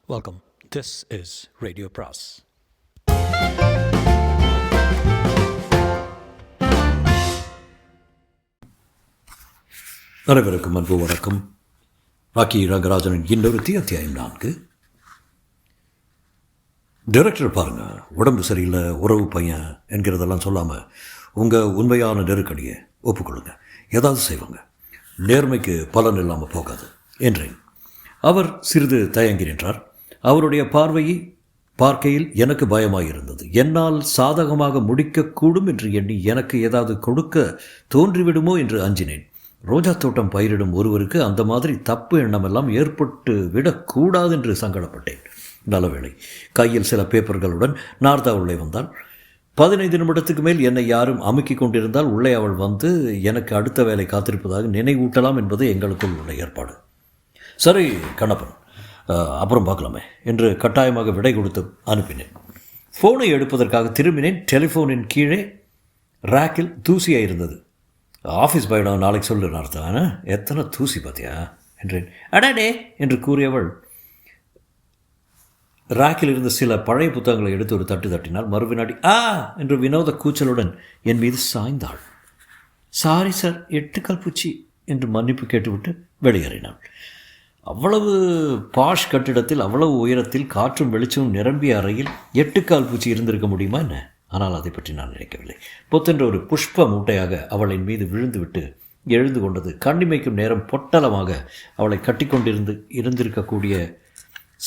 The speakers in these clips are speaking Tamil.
Welcome. This is Radio Pras. அனைவருக்கும் அன்பு வணக்கம். ராக்கி ரங்கராஜனின் இன்னொரு அத்தியாயம் 4. டைரக்டர் பாருங்க, உடம்பு சரியில்லை, உறவு பையன் என்கிறதெல்லாம் சொல்லாமல் உங்கள் உண்மையான நெருக்கடியை ஒப்புக்கொள்ளுங்க. ஏதாவது செய்வாங்க, நேர்மைக்கு பலன் இல்லாமல் போகாது என்றேன். அவர் சிறிது தயங்கி நின்றார். அவருடைய பார்வையை பார்க்கையில் எனக்கு பயமாயிருந்தது. என்னால் சாதகமாக முடிக்கக்கூடும் என்று எண்ணி எனக்கு ஏதாவது கொடுக்க தோன்றிவிடுமோ என்று அஞ்சினேன். ரோஜா தோட்டம் பயிரிடும் ஒருவருக்கு அந்த மாதிரி தப்பு எண்ணமெல்லாம் ஏற்பட்டு விடக்கூடாது என்று சங்கடப்பட்டேன். நல்லவேளை கையில் சில பேப்பர்களுடன் நார்தா உள்ளே வந்தால் 15 நிமிடத்துக்கு மேல் என்னை யாரும் அமுக்கிக் கொண்டிருந்தால் உள்ளே அவள் வந்து எனக்கு அடுத்த வேலை காத்திருப்பதாக நினைவூட்டலாம் என்பது எங்களுக்குள் உள்ள ஏற்பாடு. சரி கண்ணப்பன், அப்புறம் பார்க்கலாமே என்று கட்டாயமாக விடை கொடுத்து அனுப்பினேன். ஃபோனை எடுப்பதற்காக திரும்பினேன். டெலிஃபோனின் கீழே ரேக்கில் தூசியாக இருந்தது. ஆஃபீஸ் பாயிடம் நாளைக்கு சொல்லு அர்த்தம், எத்தனை தூசி பார்த்தியா என்றேன். அடடே என்று கூறியவள் ராக்கில் இருந்த சில பழைய புத்தகங்களை எடுத்து ஒரு தட்டு தட்டினாள். மறுவினாடி என்று வினோத கூச்சலுடன் என் மீது சாய்ந்தாள். சாரி சார், 8 கால் பூச்சி என்று மன்னிப்பு கேட்டுவிட்டு வெளியேறினாள். அவ்வளவு பாஷ் கட்டிடத்தில், அவ்வளவு உயரத்தில், காற்றும் வெளிச்சமும் நிரம்பிய அறையில் 8 கால் பூச்சி இருந்திருக்க முடியுமா என்ன? ஆனால் அதை பற்றி நான் நினைக்கவில்லை. பொத்தென்ற ஒரு புஷ்ப மூட்டையாக அவளின் மீது விழுந்துவிட்டு எழுந்து கொண்டது. கண்ணிமைக்கும் நேரம் பொட்டலமாக அவளை இருந்திருக்கக்கூடிய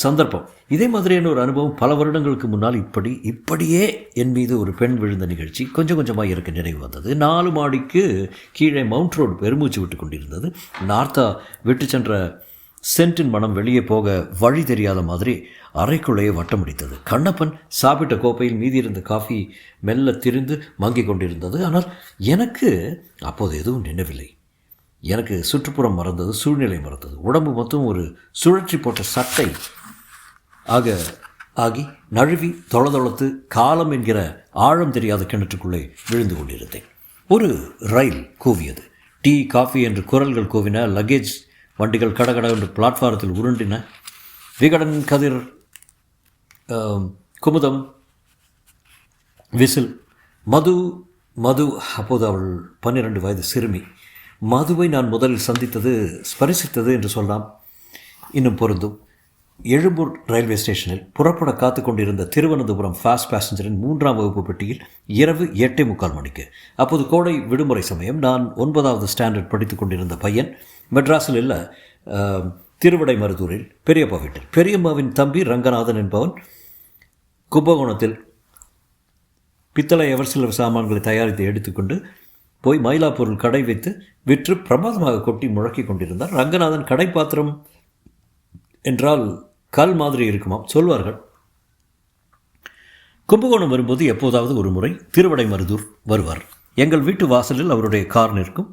சந்தர்ப்பம். இதே மாதிரியான ஒரு அனுபவம் பல வருடங்களுக்கு முன்னால் இப்படியே என் மீது ஒரு பெண் விழுந்த நிகழ்ச்சி கொஞ்சம் கொஞ்சமாக இருக்க நினைவு வந்தது. 4 மாடிக்கு கீழே மவுண்ட் ரோடு பெருமூச்சு விட்டு கொண்டிருந்தது. நார்த்தா விட்டு சென்ற சென்ட்டின் மனம் வெளியே போக வழி தெரியாத மாதிரி அறைக்குள்ளேயே வட்டமடித்தது. கண்ணப்பன் சாப்பிட்ட கோப்பையில் மீதி இருந்த காஃபி மெல்ல திரிந்து மங்கிக் கொண்டிருந்தது. ஆனால் எனக்கு அப்போது எதுவும் நினைவில்லை. எனக்கு சுற்றுப்புறம் மறந்தது, சூழ்நிலை மறந்தது. உடம்பு மொத்தம் ஒரு சுழற்சி போட்ட சட்டை ஆகி நழுவி தொளதொளத்து காலம் என்கிற ஆழம் தெரியாத கிணற்றுக்குள்ளே விழுந்து கொண்டிருந்தேன். ஒரு ரயில் கூவியது. டீ, காஃபி என்று குரல்கள் கூவின. லக்கேஜ் வண்டிகள் கடகட என்று பிளாட்ஃபாரத்தில் உருண்டின. விகடன், கதிர், குமுதம், விசில், மது அப்போது அவள் 12 வயது சிறுமி. மதுவை நான் முதலில் ஸ்பரிசித்தது என்று சொல்லலாம், இன்னும் பொருந்தும். எழும்பூர் ரயில்வே ஸ்டேஷனில் புறப்பட காத்து கொண்டிருந்த திருவனந்தபுரம் ஃபாஸ்ட் பேசஞ்சரின் 3ஆம் வகுப்பு பெட்டியில் இரவு 8:45 மணிக்கு. அப்போது கோடை விடுமுறை சமயம். நான் 9வது ஸ்டாண்டர்ட் படித்து கொண்டிருந்த பையன். மெட்ராஸில் இல்லை, திருவிடைமருதூரில் பெரியப்பா வீட்டில். பெரியம்மாவின் தம்பி ரங்கநாதன் என்பவன் கும்பகோணத்தில் பித்தளை எவர்சிலர் சாமான்களை தயாரித்து எடுத்துக்கொண்டு போய் மயிலாப்பூரில் கடை வைத்து விற்று பிரமாதமாக கொட்டி முழக்கி கொண்டிருந்தார். ரங்கநாதன் கடை பாத்திரம் என்றால் கல் மாதிரி இருக்குமாம் சொல்வார்கள். கும்பகோணம் வரும்போது எப்போதாவது ஒரு முறை திருவிடைமருதூர் வருவார். எங்கள் வீட்டு வாசலில் அவருடைய கார் நிற்கும்.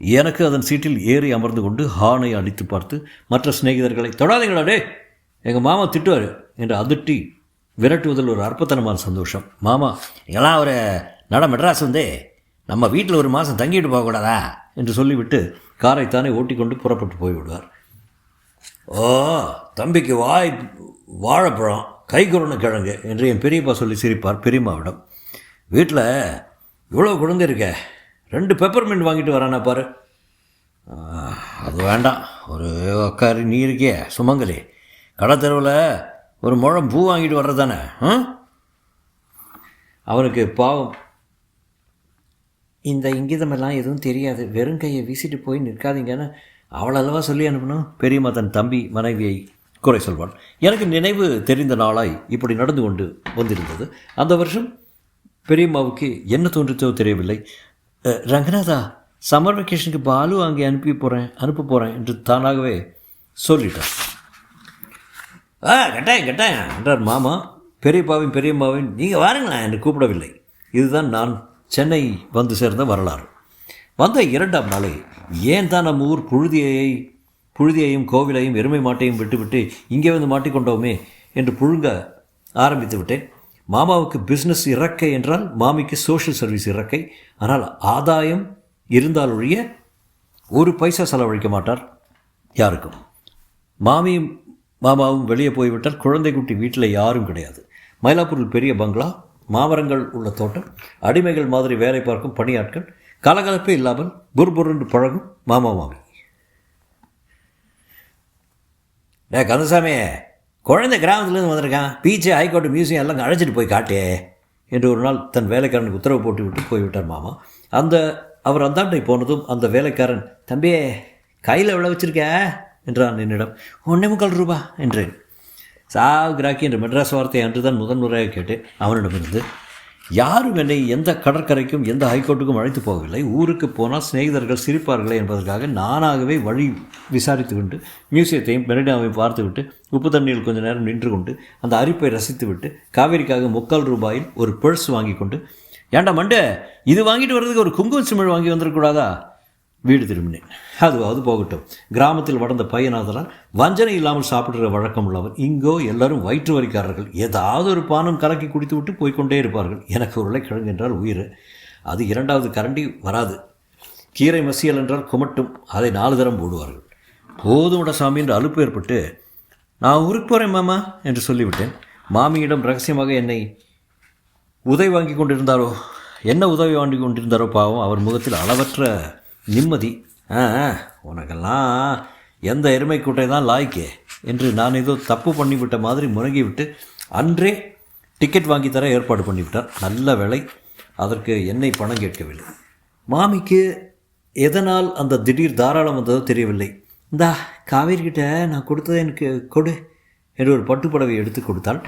எனக்கு அதன் சீட்டில் ஏறி அமர்ந்து கொண்டு ஹார்னை அடித்து பார்த்து மற்ற சிநேகிதர்களை தொடாதீங்களா டே, எங்கள் மாமா திட்டுவார் என்று அதிட்டி விரட்டுவதில் ஒரு அற்பத்தனமான சந்தோஷம். மாமா, எல்லாம் ஒரு மெட்ராஸ் வந்தே நம்ம வீட்டில் ஒரு மாதம் தங்கிட்டு போகக்கூடாதா என்று சொல்லிவிட்டு காரைத்தானே ஓட்டிக்கொண்டு புறப்பட்டு போய்விடுவார். ஓ, தம்பிக்கு வாழைப்பழம், கைக்குறணு கிழங்கு என்று என் பெரியப்பா சொல்லி சிரிப்பார் பெரியம்மாவிடம். வீட்டில் இவ்வளோ குழந்தை இருக்க, 2 பெப்பர்மெண்ட் வாங்கிட்டு வரானா பாரு. அது வேண்டாம், ஒரு அக்காரி நீ இருக்கிய சுமங்கலி, கடை தெருவில் ஒரு முழம் பூ வாங்கிட்டு வர்றது தானே. அவனுக்கு பாவம் இந்த இங்கிதமெல்லாம் எதுவும் தெரியாது, வெறும் கையை வீசிட்டு போய் நிற்காதீங்கன்னு அவளல்லவா சொல்லி அனுப்பணும். பெரியம்மா தன் தம்பி மனைவியை குறை சொல்வாள். எனக்கு நினைவு தெரிந்த நாளாய் இப்படி நடந்து கொண்டு வந்திருந்தது. அந்த வருஷம் பெரியம்மாவுக்கு என்ன தோன்றிச்சோ தெரியவில்லை. ரங்கநாதா, சம்மர் வெக்கேஷனுக்கு பாலு அங்கே அனுப்ப போகிறேன் என்று தானாகவே சொல்லிட்டான். கட்டாயம் என்றார் மாமா. பெரியம்மாவின் நீங்கள் வாருங்களேன் என்று கூப்பிடவில்லை. இதுதான் நான் சென்னை வந்து சேர்ந்த வரலாறு. வந்த 2ஆம் நாளே ஏன் தான் நம்ம ஊர் புழுதியையும் கோவிலையும் எருமை மாட்டையும் விட்டுவிட்டு இங்கே வந்து மாட்டிக்கொண்டோமே என்று புழுங்க ஆரம்பித்து விட்டேன். மாமாவுக்கு பிஸ்னஸ் இறக்கை என்றால் மாமிக்கு சோஷியல் சர்வீஸ் இறக்கை. ஆனால் ஆதாயம் இருந்தால் ஒழிய ஒரு பைசா செலவழிக்க மாட்டார் யாருக்கும். மாமி மாமாவும் வெளியே போய்விட்டால் குழந்தை குட்டி வீட்டில் யாரும் கிடையாது. மயிலாப்பூரில் பெரிய பங்களா, மாமரங்கள் உள்ள தோட்டம், அடிமைகள் மாதிரி வேலை பார்க்கும் பணியாட்கள், கலகலப்பே இல்லாமல் புர்புருண்டு பழகும் மாமா மாமி. கந்தசாமி, குழந்தை கிராமத்துலேருந்து வந்திருக்கான், பீச்சு ஹைகோர்ட்டு மியூசியம் எல்லாம் அழைச்சிட்டு போய் காட்டே என்று ஒரு நாள் தன் வேலைக்காரனுக்கு உத்தரவு போட்டு விட்டு போய்விட்டார் மாமா. அவர் அந்தாண்டை போனதும் அந்த வேலைக்காரன், தம்பியே கையில் எவ்வளோ வச்சுருக்க என்றான் என்னிடம். 1.25 ரூபா என்றேன். சாவு கிராக்கி என்ற மெட்ராஸ் வார்த்தை அன்று தான் முதன்முறையாக கேட்டேன் அவனிடமிருந்து. யாரும் என்னை எந்த கடற்கரைக்கும் எந்த ஹைகோர்ட்டுக்கும் அழைத்து போகவில்லை. ஊருக்கு போனால் சிநேகிதர்கள் சிரிப்பார்களே என்பதற்காக நானாகவே வழி விசாரித்து கொண்டு மியூசியத்தையும் மெரினாவையும் பார்த்துவிட்டு உப்பு தண்ணியில் கொஞ்சம் நேரம் நின்று கொண்டு அந்த அரிப்பை ரசித்துவிட்டு காவேரிக்காக 3/4 ரூபாயில் ஒரு பர்ஸ் வாங்கி கொண்டு, ஏண்டா மண்டே, இது வாங்கிட்டு வர்றதுக்கு ஒரு குங்குமம் சிமிழ் வாங்கி வந்துடக்கூடாதா? வீடு திரும்பினேன். அது போகட்டும். கிராமத்தில் வளர்ந்த பையனாதலால் வஞ்சனை இல்லாமல் சாப்பிடுற வழக்கம் உள்ளவர். இங்கோ எல்லாரும் வயிற்று வரிக்காரர்கள். ஏதாவது ஒரு பானம் கலக்கி குடித்து விட்டு போய்கொண்டே இருப்பார்கள். எனக்கு உருளைக்கிழங்கு என்றால் உயிர். அது 2வது கரண்டி வராது. கீரை மசியல் என்றால் குமட்டும். அதை 4 தரம் போடுவார்கள். போதுமட சாமி என்று அலுப்பு ஏற்பட்டு, நான் ஊருக்கு போகிறேன் மாமா என்று சொல்லிவிட்டேன். மாமியிடம் ரகசியமாக என்னை உதவி வாங்கி கொண்டிருந்தாரோ, என்ன உதவி வாங்கி கொண்டிருந்தாரோ பாவம். அவர் முகத்தில் அளவற்ற நிம்மதி. உனக்கெல்லாம் எந்த எருமை கூட்டை தான் லாய்க்கே என்று நான் ஏதோ தப்பு பண்ணிவிட்ட மாதிரி முறங்கிவிட்டு அன்றே டிக்கெட் வாங்கி தர ஏற்பாடு பண்ணிவிட்டார். நல்ல வேளை, அதற்கு என்னை பணம் கேட்கவில்லை. மாமிக்கு எதனால் அந்த திடீர் தாராளம் வந்ததோ தெரியவில்லை. இந்தா காவேரிக்கிட்ட நான் கொடுத்ததை எனக்கு கொடு என்று ஒரு பட்டுப்புடவை எடுத்து கொடுத்தாள்.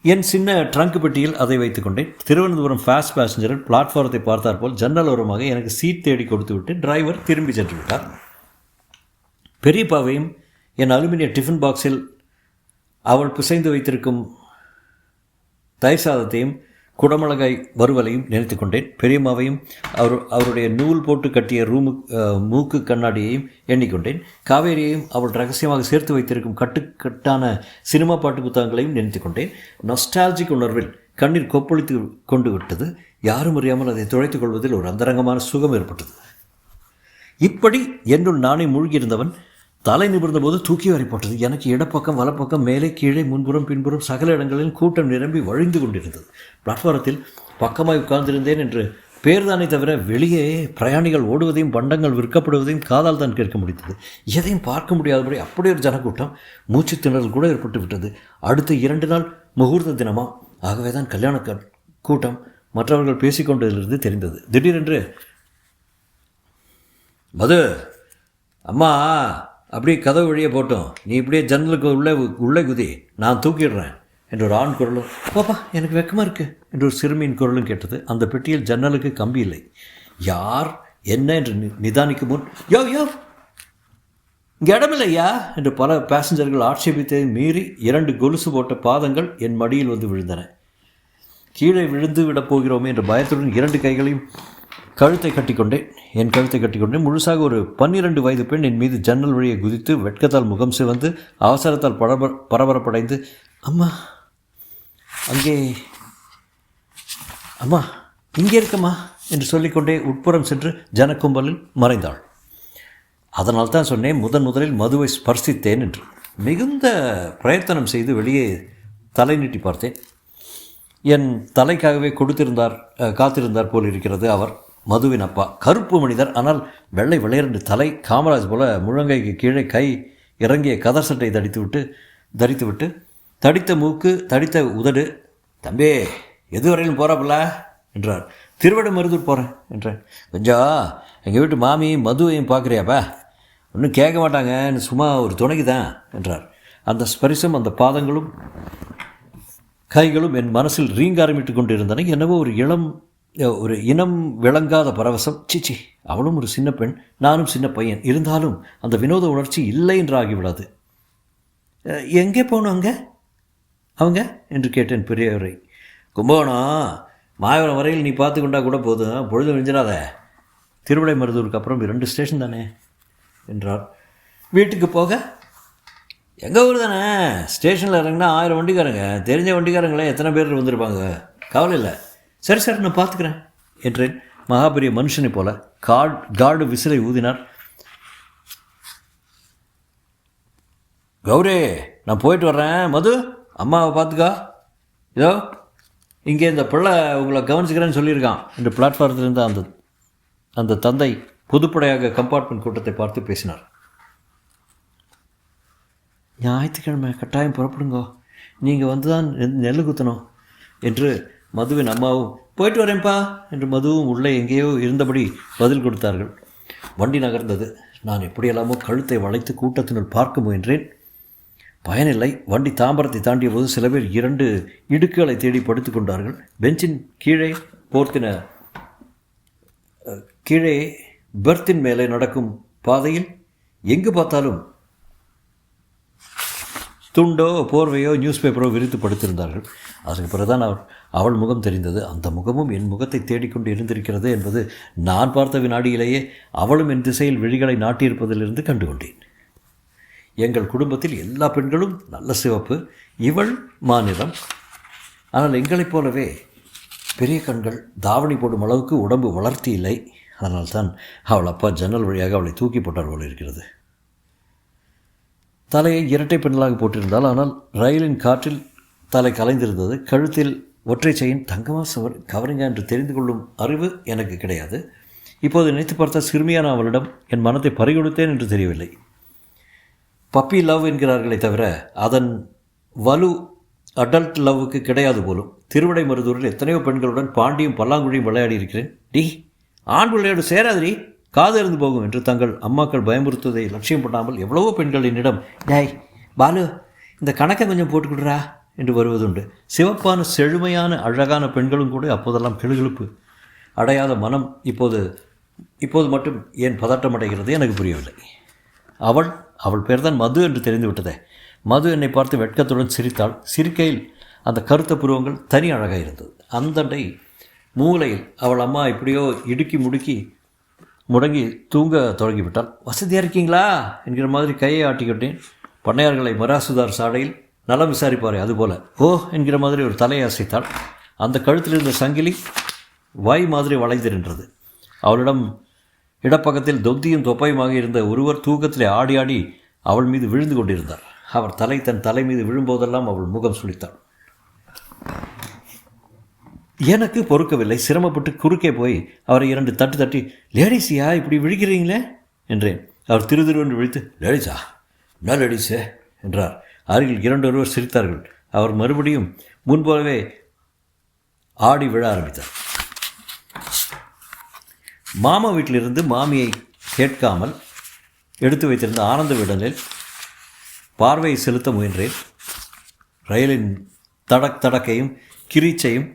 என் சின்ன ட்ரங்க் பெட்டியில் அதை வைத்துக்கொண்டேன். திருவனந்தபுரம் ஃபாஸ்ட் பேசஞ்சரில் பிளாட்ஃபாரத்தை பார்த்தாற்போல் ஜன்னல் ஓரமாக எனக்கு சீட் தேடி கொடுத்துவிட்டு டிரைவர் திரும்பி சென்று விட்டார். பெரியப்பாவையும் என் அலுமினிய டிஃபன் பாக்ஸில் அவள் பிசைந்து வைத்திருக்கும் தயிர் சாதத்தையும் குடமிளகாய் வறுவலையும் நினைத்து கொண்டேன். பெரியம்மாவையும் அவருடைய நூல் போட்டு கட்டிய மூக்கு கண்ணாடியையும் எண்ணிக்கொண்டேன். காவேரியையும் அவள் ரகசியமாக சேர்த்து வைத்திருக்கும் கட்டுக்கட்டான சினிமா பாட்டு புத்தகங்களையும் நினைத்து கொண்டேன். நொஸ்டாலஜிக் உணர்வில் கண்ணீர் கொப்பளித்து கொண்டு விட்டது. யாரும் அறியாமல் அதை துளைத்துக் கொள்வதில் ஒரு அந்தரங்கமான சுகம் ஏற்பட்டது. இப்படி என்னுள் நானே மூழ்கியிருந்தவன் தலை நிமிர்ந்தபோது தூக்கி வாரி போட்டது. எனக்கு இடப்பக்கம் வலப்பக்கம் மேலே கீழே முன்புறம் பின்புறம் சகல இடங்களில் கூட்டம் நிரம்பி வழிந்து கொண்டிருந்தது. பிளாட்ஃபாரத்தில் பக்கமாய் உட்கார்ந்திருந்தேன் என்று பேர்தானே தவிர வெளியே பிரயாணிகள் ஓடுவதையும் பண்டங்கள் விற்கப்படுவதையும் காதால் தான் கேட்க முடித்தது. எதையும் பார்க்க முடியாதபடி அப்படி ஒரு ஜனக்கூட்டம். மூச்சு திணறல் கூட ஏற்பட்டு விட்டது. அடுத்த 2 நாள் முகூர்த்த தினமா, ஆகவே தான் கல்யாண கூட்டம் மற்றவர்கள் பேசிக்கொண்டதிலிருந்து தெரிந்தது. திடீரென்று, மது அம்மா அப்படியே கதவு வழியே போட்டோம், நீ இப்படியே ஜன்னலுக்கு உள்ளே குதி, நான் தூக்கிடுறேன் என்று ஒரு ஆண் குரலும், பாப்பா எனக்கு வெக்கமாக இருக்குது என்று ஒரு சிறுமியின் குரலும் கேட்டது. அந்த பெட்டியில் ஜன்னலுக்கு கம்பி இல்லை. யார் என்ன என்று நிதானிக்கும் முன், யோ இங்கே இடமில்லையா என்று பல பேசஞ்சர்கள் ஆட்சேபித்ததை மீறி 2 கொலுசு போட்ட பாதங்கள் என் மடியில் வந்து விழுந்தன. கீழே விழுந்து விடப் போகிறோமே என்ற பயத்துடன் 2 கைகளையும் என் கழுத்தை கட்டிக்கொண்டேன். முழுசாக ஒரு 12 வயது பெண் என் மீது ஜன்னல் வழியை குதித்து வெட்கத்தால் முகம் சிவந்து அவசரத்தால் பரபரப்படைந்து, அம்மா அங்கே, அம்மா இங்கே இருக்கம்மா என்று சொல்லிக்கொண்டே உட்புறம் சென்று ஜனக்கும்பலில் மறைந்தாள். அதனால் தான் சொன்னேன் முதலில் மதுவை ஸ்பர்சித்தேன் என்று. மிகுந்த பிரயத்தனம் செய்து வெளியே தலை நீட்டி பார்த்தேன். என் தலைக்காகவே காத்திருந்தார் போல் இருக்கிறது அவர். மதுவின் அப்பா கருப்பு மனிதர், ஆனால் வெள்ளை விளையரண்டு தலை, காமராஜ் போல முழங்கைக்கு கீழே கை இறங்கிய கதர் சட்டை தரித்துவிட்டு தடித்த மூக்கு, தடித்த உதடு. தம்பி எதுவரையிலும் போகிறாப்புல என்றார். திருவிடைமருதூர் போகிறேன் என்றேன். கொஞ்சம் எங்கள் வீட்டு மாமி மதுவையும் பார்க்குறியாப்பா? ஒன்றும் கேட்க மாட்டாங்க, சும்மா ஒரு துணைக்கு தான் என்றார். அந்த ஸ்பரிசம், அந்த பாதங்களும் கைகளும் என் மனசில் ரீங்காரமிட்டு கொண்டிருந்தன. என்னவோ ஒரு இனம் விளங்காத பரவசம். சிச்சி, அவளும் ஒரு சின்ன பெண், நானும் சின்ன பையன். இருந்தாலும் அந்த வினோத உணர்ச்சி இல்லை என்று ஆகிவிடாது. எங்கே போகணும் அவங்க என்று கேட்டேன் பெரியவரை. கும்பகோணம் மாயவரம் வரையில் நீ பார்த்து கொண்டா கூட போதும், பொழுது விழிஞ்சிடாத. திருவிடைமருதூருக்கு அப்புறம் 2 ஸ்டேஷன் தானே என்றார். வீட்டுக்கு போக எங்கள் ஊர் தானே, ஸ்டேஷனில் இறங்கினா 1000 வண்டிக்காரங்க, தெரிஞ்ச வண்டிக்காரங்களே எத்தனை பேர் வந்திருப்பாங்க, கவலை இல்லை. சரி சார், நான் பார்த்துக்கிறேன் என்றேன். மகாபெரிய மனுஷனை போல கார்டு விசிலை ஊதினார். கௌரே நான் போயிட்டு வர்றேன். மது, அம்மாவை பார்த்துக்கா. இதோ இங்கே இந்த பிள்ளை உங்களை கவனிச்சுக்கிறேன்னு சொல்லியிருக்கான் என்று பிளாட்ஃபாரத்தில் இருந்த அந்த தந்தை பொதுப்படையாக கம்பார்ட்மெண்ட் கூட்டத்தை பார்த்து பேசினார். ஞாயிற்றுக்கிழமை கட்டாயம் புறப்படுங்கோ, நீங்கள் வந்து தான் நெல் குத்தணும் என்று மதுவின் அம்மாவும் போயிட்டு வரேன்ப்பா என்று மதுவும் உள்ளே எங்கேயோ இருந்தபடி பதில் கொடுத்தார்கள். வண்டி நகர்ந்தது. நான் எப்படியெல்லாமோ கழுத்தை வளைத்து கூட்டத்தினுள் பார்க்க முயன்றேன். பயனில்லை. வண்டி தாம்பரத்தை தாண்டிய போது சில பேர் 2 இடுக்குகளை தேடி படுத்து கொண்டார்கள். பெஞ்சின் கீழே கீழே பெர்த்தின் மேலே நடக்கும் பாதையில் எங்கு பார்த்தாலும் துண்டோ போர்வையோ நியூஸ் பேப்பரோ விரித்து படுத்திருந்தார்கள். அதற்கு பிறகுதான் அவள் முகம் தெரிந்தது. அந்த முகமும் என் முகத்தை தேடிக்கொண்டு இருந்திருக்கிறது என்பது நான் பார்த்த வினாடியிலேயே அவளும் என் திசையில் விழிகளை நாட்டியிருப்பதிலிருந்து கண்டுகொண்டேன். எங்கள் குடும்பத்தில் எல்லா பெண்களும் நல்ல சிவப்பு, இவள் மாநிலம். ஆனால் எங்களைப் போலவே பெரிய கண்கள், தாவணி போடும் அளவுக்கு உடம்பு வளர்த்தி இல்லை. அதனால்தான் அவள் அப்பா ஜன்னல் வழியாக அவளை தூக்கி போட்டார் போல இருக்கிறது. தலையை இரட்டை பெண்ணலாக போட்டிருந்தால், ஆனால் ரயிலின் காற்றில் தலை கலைந்திருந்தது. கழுத்தில் ஒற்றை செயின், தங்கமாக கவரிங்க என்று தெரிந்து கொள்ளும் அறிவு எனக்கு கிடையாது. இப்போது நினைத்து பார்த்த சிறுமியான அவளிடம் என் மனத்தை பறிகொடுத்தேன் என்று தெரியவில்லை. பப்பி லவ் என்கிறார்களே தவிர அதன் வலு அடல்ட் லவ்வுக்கு கிடையாது போலும். திருவிடை மருதூரில் எத்தனையோ பெண்களுடன் பாண்டியும் பல்லாங்குழியும் விளையாடி இருக்கிறேன். டி ஆண் பிள்ளையோடு சேராதிரி, காது இருந்து போகும் என்று தங்கள் அம்மாக்கள் பயமுறுத்துவதை லட்சியம் பண்ணாமல் எவ்வளவோ பெண்கள் என்னிடம் டேய் பாலு இந்த கணக்கை கொஞ்சம் போட்டுக்கிடுறா என்று வருவதுண்டு. சிவப்பான செழுமையான அழகான பெண்களும் கூட அப்போதெல்லாம் கிளுகிழுப்பு அடையாத மனம் இப்போது மட்டும் ஏன் பதட்டம் அடைகிறது எனக்கு புரியவில்லை. அவள் பேர் தான் மது என்று தெரிந்துவிட்டதே. மது என்னை பார்த்து வெட்கத்துடன் சிரித்தாள். சிரிக்கையில் அந்த கருத்த புருவங்கள் தனி அழகாக இருந்தது. அந்தண்டை மூலையில் அவள் அம்மா இப்படியோ இடுக்கி முடங்கி தூங்க தொடங்கிவிட்டாள். வசதியாக இருக்கீங்களா என்கிற மாதிரி கையை ஆட்டிக்கிட்டேன். பண்ணையார்களை மராசுதார் சாலையில் நலம் விசாரிப்பாரே அதுபோல் ஓ என்கிற மாதிரி ஒரு தலையை அசைத்தாள். அந்த கழுத்தில் இருந்த சங்கிலி வாய் மாதிரி வளைந்திருந்தது. அவளிடம் இடப்பக்கத்தில் தொந்தியும் தொப்பையுமாக இருந்த ஒருவர் தூக்கத்திலே ஆடி ஆடி அவள் மீது விழுந்து கொண்டிருந்தார். அவர் தன் தலை மீது விழும்போதெல்லாம் அவள் முகம் சுளித்தாள். எனக்கு பொறுக்கவில்லை. சிரமப்பட்டு குறுக்கே போய் அவரை 2 தட்டு தட்டி லேடிஸியா இப்படி விழிக்கிறீங்களே என்றேன். அவர் திருதிருவென்று விழித்து லேடிஸா என்ன லேடிஸே என்றார். அருகில் 2 ஒருவர் சிரித்தார்கள். அவர் மறுபடியும் முன்போலவே ஆடி விழ ஆரம்பித்தார். மாமா வீட்டிலிருந்து மாமியை கேட்காமல் எடுத்து வைத்திருந்த ஆனந்த விடலில் பார்வையை செலுத்த முயன்றேன். ரயிலின் தடக்கையும் கிரீச்சையும்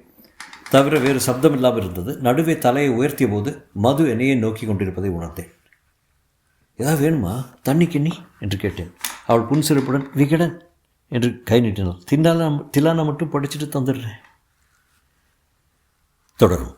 தவிர வேறு சப்தம் இல்லாமல் இருந்தது. நடுவே தலையை உயர்த்திய போது மது என்னையே நோக்கி கொண்டிருப்பதை உணர்ந்தேன். ஏதாவது வேணுமா, தண்ணி கிண்ணி என்று கேட்டேன். அவள் புன்சிரிப்புடன் விகடன் என்று கை நீட்டினாள். தில்லானா மட்டும் படிச்சுட்டு தந்துடுறேன். தொடரும்.